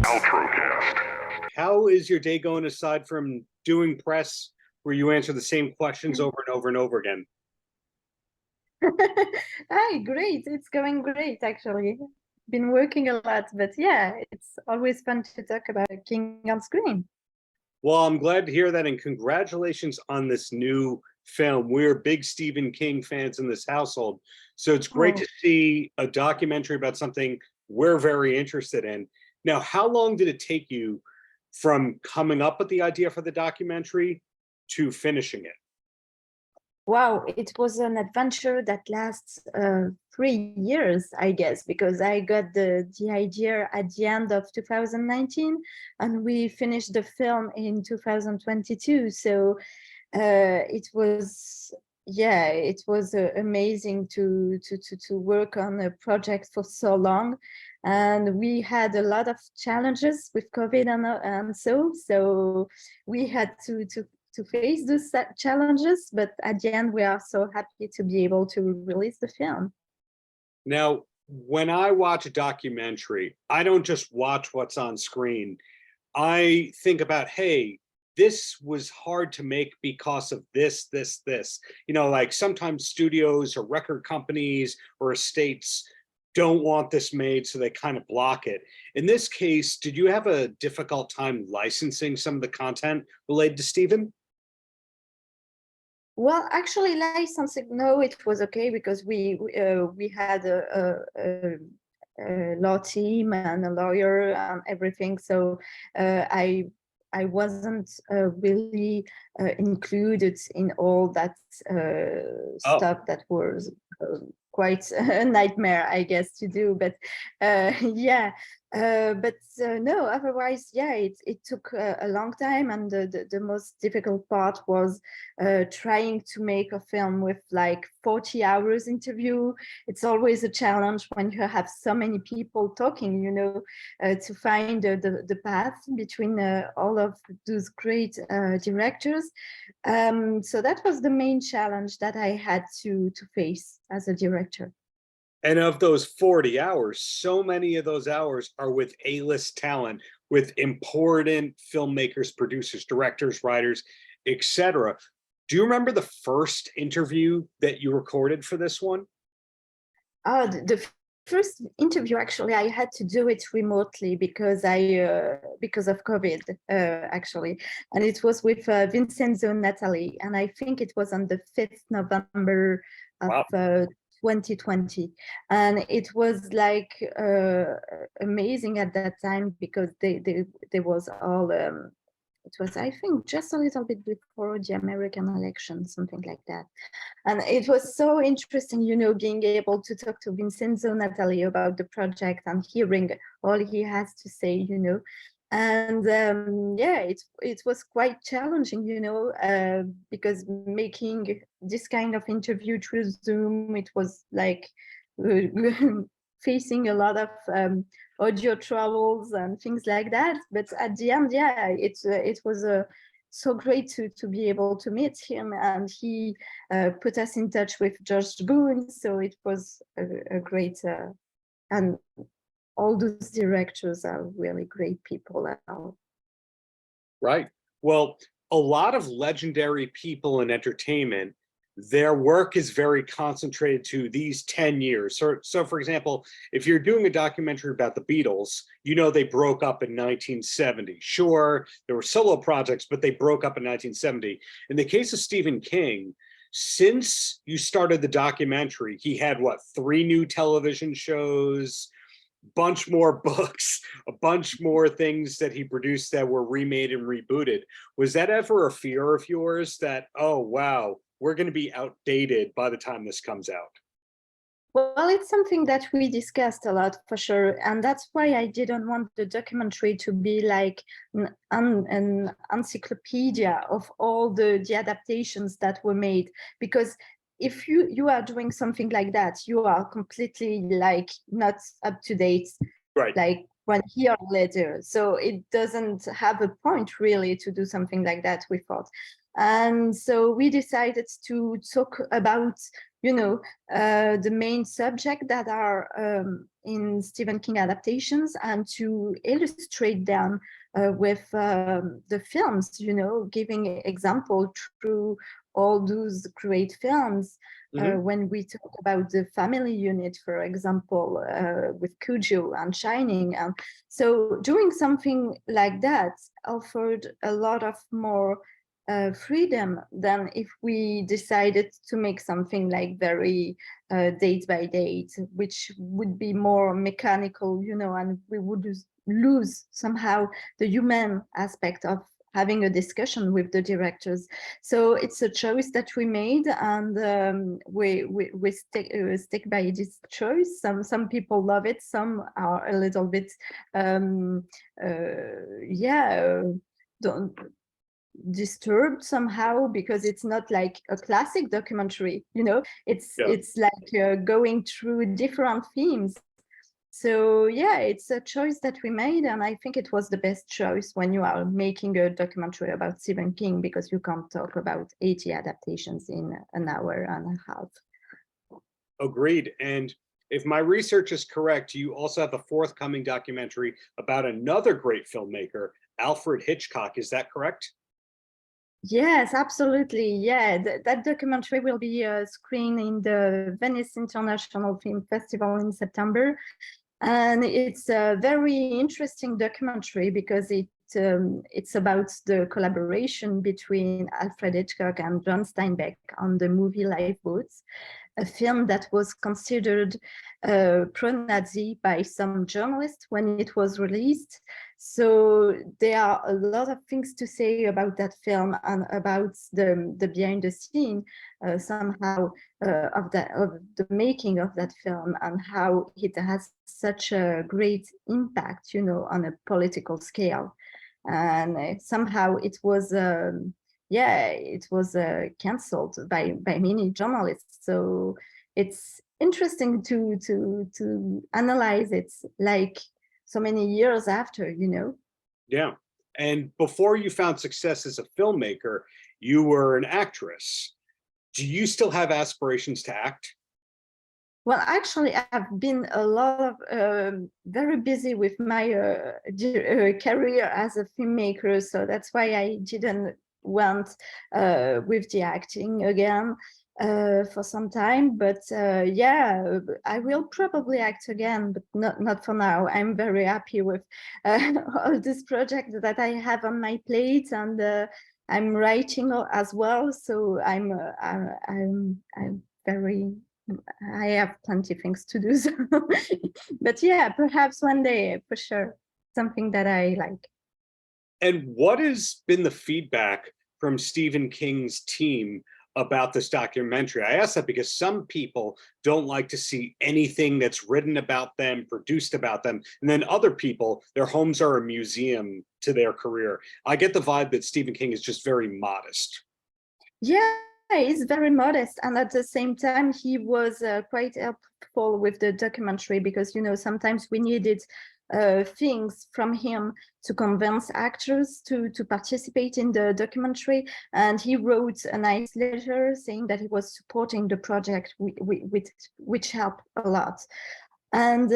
Paltrocast. How is your day going aside from doing press where you answer the same questions over and over and over again? Hi, great. It's going great, actually. Been working a lot, but yeah, it's always fun to talk about King on screen. Well, I'm glad to hear that, and congratulations on this new film. We're big Stephen King fans in this household, so it's great Oh, to see a documentary about something we're very interested in. Now, how long did it take you from coming up with the idea for the documentary to finishing it? wow, it was an adventure that lasts 3 years, I guess, because I got the idea at the end of 2019 and we finished the film in 2022. So it was, yeah, it was amazing to work on a project for so long. And we had a lot of challenges with COVID and so we had to face those challenges, but at the end we are so happy to be able to release the film. Now, when I watch a documentary, I don't just watch what's on screen. I think about, hey, this was hard to make because of this. You know, like sometimes studios or record companies or estates don't want this made, so they kind of block it. In this case, did you have a difficult time licensing some of the content related to Stephen? Well, actually, licensing, no, it was okay because we had a law team and a lawyer and everything. So I wasn't really included in all that Oh, stuff that was quite a nightmare, I guess, to do. But yeah, but no, otherwise, yeah, it took a long time. And the most difficult part was trying to make a film with like 40 hours interview. It's always a challenge when you have so many people talking, to find the path between all of those great directors. So that was the main challenge that I had to face as a director. and of those 40 hours, so many of those hours are with A-list talent, with important filmmakers, producers, directors, writers, etc. Do you remember the first interview that you recorded for this one? The first interview, actually, I had to do it remotely because because of COVID, actually, and it was with Vincenzo Natali, and I think it was on the 5th November of Wow. 2020, and it was like amazing at that time because there was all it was, I think, just a little bit before the American election, something like that. And it was so interesting, being able to talk to Vincenzo Natali about the project and hearing all he has to say. And yeah, it was quite challenging, because making this kind of interview through Zoom, it was like facing a lot of audio troubles and things like that. But at the end, yeah, it was so great to be able to meet him, and he put us in touch with Josh Boone. So it was a great, and all those directors are really great people now. Right. Well, a lot of legendary people in entertainment, their work is very concentrated to these 10 years. So for example, if you're doing a documentary about the Beatles, they broke up in 1970. Sure, there were solo projects, but they broke up in 1970. In the case of Stephen King, since you started the documentary, he had what, 3 new television shows, bunch more books, a bunch more things that he produced that were remade and rebooted. Was that ever a fear of yours that, oh, wow, we're going to be outdated by the time this comes out? Well, it's something that we discussed a lot, for sure. And that's why I didn't want the documentary to be like an encyclopedia of all the adaptations that were made. Because if you are doing something like that, you are completely like not up to date, Right. like 1 year later. So it doesn't have a point really to do something like that, we thought. And so we decided to talk about, the main subject that are in Stephen King adaptations, and to illustrate them with the films, giving example through all those great films. When we talk about the family unit, for example, with Cujo and Shining. And so doing something like that offered a lot of more freedom than if we decided to make something like very date by date, which would be more mechanical, and we would lose somehow the human aspect of having a discussion with the directors. So it's a choice that we made, and we stick by this choice. Some people love it, some are a little bit don't disturbed somehow, because it's not like a classic documentary, it's like going through different themes. So yeah, it's a choice that we made, and I think it was the best choice when you are making a documentary about Stephen King, because you can't talk about 80 adaptations in an hour and a half. Agreed. And if my research is correct, you also have a forthcoming documentary about another great filmmaker, Alfred Hitchcock. Is that correct? Yes, absolutely. Yeah, that documentary will be screened in the Venice International Film Festival in September. And it's a very interesting documentary because it's about the collaboration between Alfred Hitchcock and John Steinbeck on the movie Lifeboats, a film that was considered pro-Nazi by some journalists when it was released. So there are a lot of things to say about that film and about the behind the scene somehow of the making of that film, and how it has such a great impact, on a political scale. And somehow it was cancelled by many journalists. So it's interesting to analyze it like so many years after, Yeah. And before you found success as a filmmaker, you were an actress. Do you still have aspirations to act? Well, actually, I've been a lot of very busy with my career as a filmmaker, so that's why I didn't went with the acting again for some time. But yeah, I will probably act again, but not for now. I'm very happy with all this project that I have on my plate, and I'm writing as well. So I'm very. I have plenty of things to do. So. But yeah, perhaps one day, for sure, something that I like. And what has been the feedback from Stephen King's team about this documentary? I ask that because some people don't like to see anything that's written about them, produced about them, and then other people, their homes are a museum to their career. I get the vibe that Stephen King is just very modest. Yeah, he's very modest, and at the same time, he was quite helpful with the documentary, because sometimes we needed things from him to convince actors to participate in the documentary, and he wrote a nice letter saying that he was supporting the project, which helped a lot. And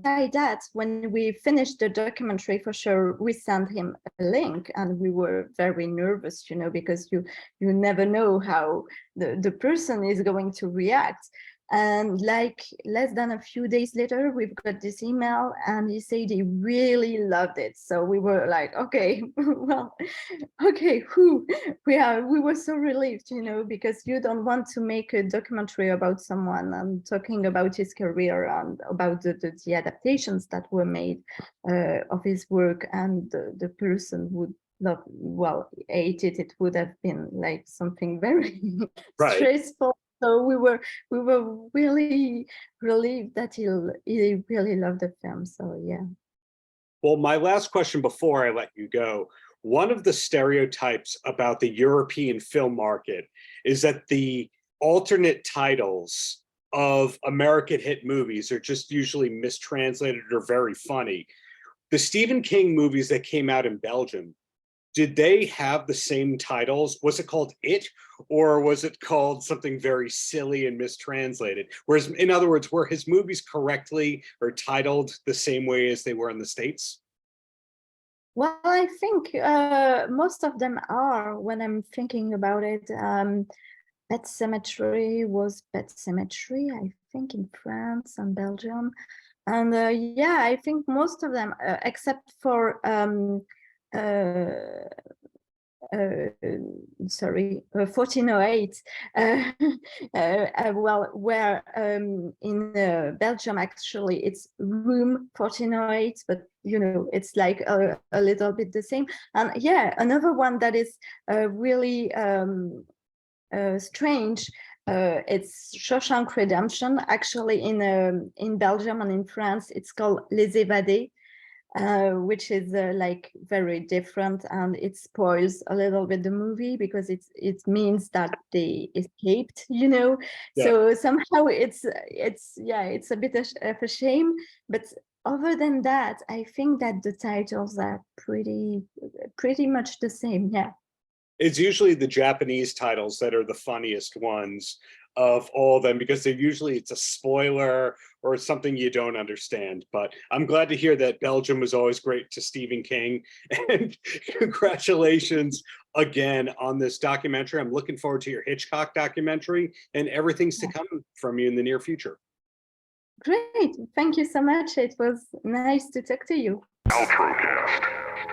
by that, when we finished the documentary, for sure, we sent him a link, and we were very nervous, because you never know how the person is going to react. And like less than a few days later, we've got this email, and he said he really loved it. So we were like, okay, well, okay, we were so relieved, because you don't want to make a documentary about someone and talking about his career and about the adaptations that were made of his work, and the person would hate it. It would have been like something very stressful. So we were really relieved that he really loved the film. So yeah. Well, my last question before I let you go, one of the stereotypes about the European film market is that the alternate titles of American hit movies are just usually mistranslated or very funny. The Stephen King movies that came out in Belgium, Did they have the same titles? Was it called It, or was it called something very silly and mistranslated? Whereas, in other words, were his movies correctly or titled the same way as they were in the States? Well, I think most of them are when I'm thinking about it. Pet Cemetery was Pet Cemetery, I think, in France and Belgium. And yeah, I think most of them, except for sorry, 1408. Well, where in Belgium, actually, it's room 1408, but you know, it's like a little bit the same. And yeah, another one that is really strange. It's Shawshank Redemption. Actually, in Belgium and in France, it's called Les Évadés, which is like very different, and it spoils a little bit the movie because it means that they escaped, you know. Yeah. So somehow it's yeah, it's a bit of a shame, but other than that, I think that the titles are pretty much the same. Yeah. It's usually the Japanese titles that are the funniest ones of all of them, because they're usually, it's a spoiler or something you don't understand. But I'm glad to hear that Belgium was always great to Stephen King, and congratulations again on this documentary. I'm looking forward to your Hitchcock documentary, and everything's to come from you in the near future. Great, thank you so much. It was nice to talk to you. Paltrocast.